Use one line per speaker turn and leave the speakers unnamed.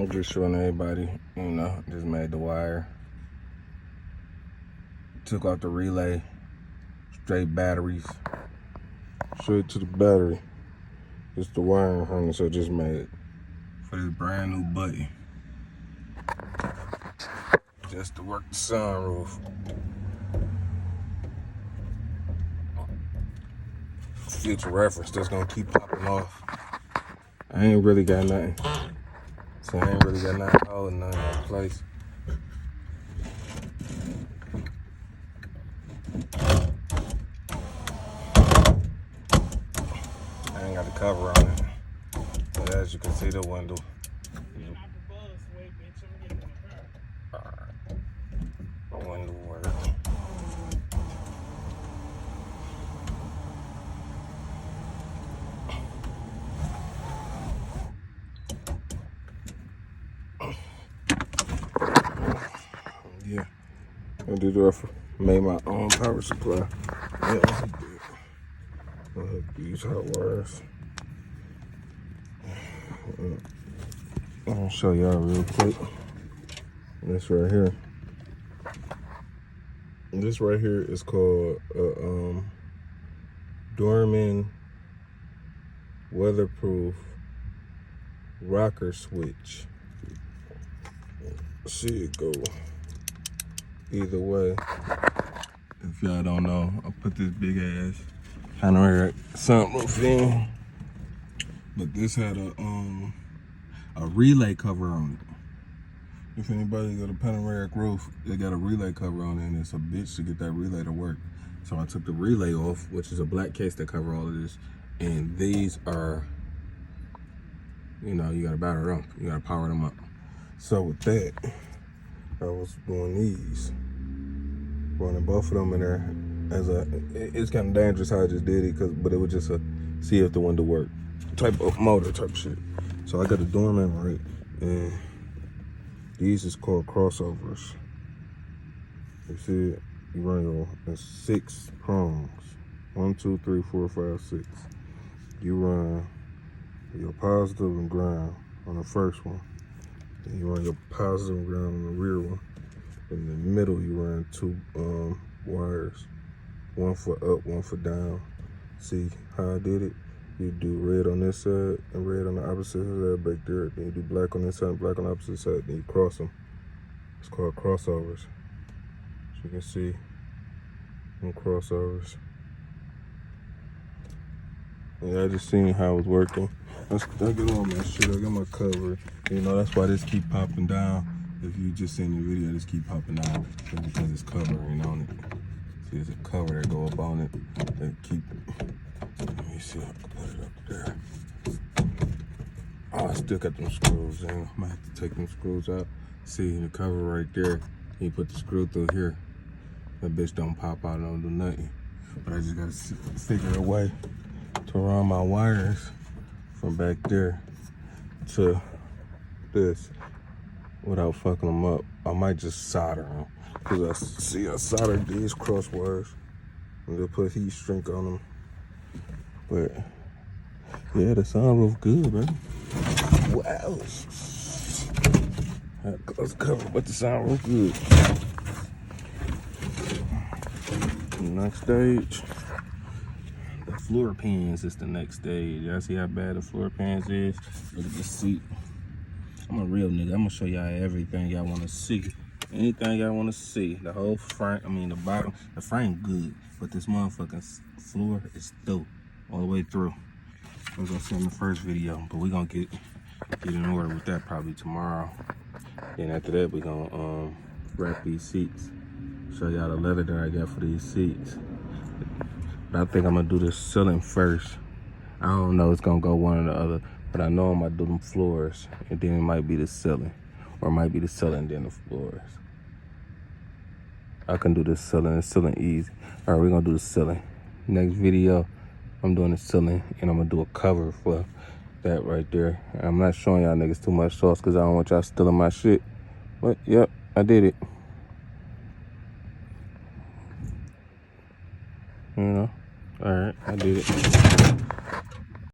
I'm just showing everybody, you know, just made the wire. Took out the relay, straight batteries, straight to the battery. It's the wiring harness I just made for this brand new button. Just to work the sunroof. Future reference that's gonna keep popping off. I ain't really got nothing. So I ain't really got nothing holding nothing in place. I ain't got the cover on it. But as you can see, the window. Alright. Window work. Yeah, I did made my own power supply. Yeah, I hook these hot wires. I'll show y'all real quick. This right here. This right here is called a Dorman weatherproof rocker switch. See it go either way. If y'all don't know, I put this big ass panamoric sunroof in, but this had a relay cover on it. If anybody got a panoramic roof, they got a relay cover on it, and it's a bitch to get that relay to work. So I took the relay off, which is a black case that cover all of this, and these are, you know, you gotta batter them, you gotta power them up. So with that, I was doing these, running both of them in there as it's kind of dangerous how I just did it, but it was just a see if the window worked type of motor type shit. So I got a Dorman right, and these is called crossovers. You see it? You run your 6 prongs. 1, 2, 3, 4, 5, 6. You run your positive and ground on the first one. Then you run your positive and ground on the rear one. In the middle, you run 2 wires. 1 for up, 1 for down. See how I did it? You do red on this side and red on the opposite side back there. Then you do black on this side and black on the opposite side. Then you cross them. It's called crossovers. So you can see them crossovers. Yeah, I just seen how it was working. I get all my shit. I got my cover. You know, that's why this keep popping down. If you just seen the video, this keep popping down because it's covering on it. See, there's a cover that go up on it that keep. Let me see if I can put it up there. Oh, I still got them screws in. I might have to take them screws out. See the cover right there. You put the screw through here. That bitch don't pop out, don't do nothing. But I just gotta figure a way to run my wires from back there to this without fucking them up. I might just solder them. Cause I soldered these cross wires and they put heat shrink on them. But yeah, the sunroof good, man. Wow. Close cover, but the sunroof good. Next stage, the floor pans is the next stage. Y'all see how bad the floor pans is? Look at the seat. I'm a real nigga. I'm gonna show y'all everything y'all wanna see. Anything y'all wanna see. The whole front, I mean the bottom, the frame good, but this motherfucking floor is through, all the way through. As I said in the first video, but we gonna get in order with that probably tomorrow. Then after that, we gonna wrap these seats. Show y'all the leather that I got for these seats. But I think I'm gonna do the ceiling first. I don't know, it's gonna go one or the other, but I know I'm gonna do them floors, and then it might be the ceiling, or it might be the ceiling then the floors. I can do the ceiling easy. All right, we're gonna do the ceiling. Next video, I'm doing the ceiling, and I'm gonna do a cover for that right there. I'm not showing y'all niggas too much sauce because I don't want y'all stealing my shit. But yep, I did it. You know, all right, I did it.